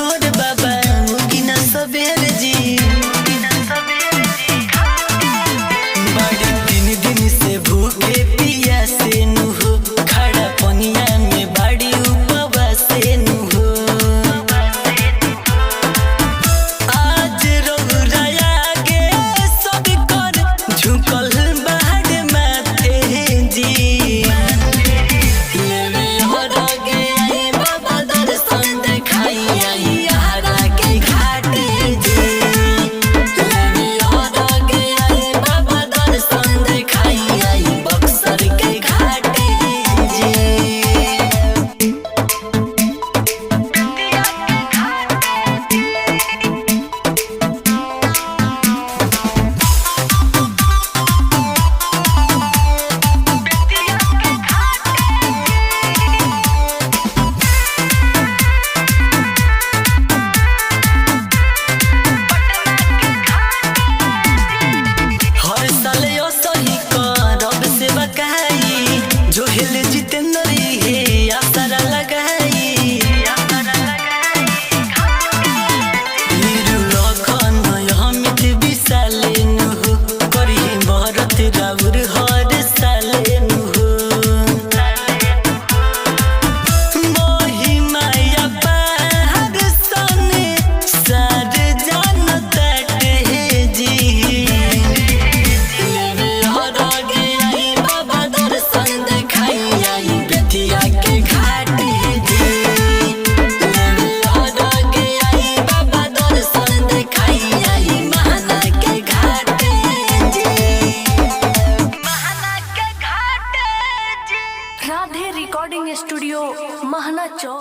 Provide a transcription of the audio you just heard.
छोड़ बाबा मुगिना सबेर जी बड़े 3 दिन से भूखे पिया से नु हो खड़ा पनिया में बड़ी उपवास से नु हो आज रौराया गे सब कर झुकल बाहर माथे जी जो हिल जितेंद्री है आसरा लगाई नीरू लखन अमित विशाले नु हो करी भरत राउर हर साले नु हो मोही माया पहाड़ सने सार जानता है जी राधे रिकॉर्डिंग स्टूडियो महना चौक।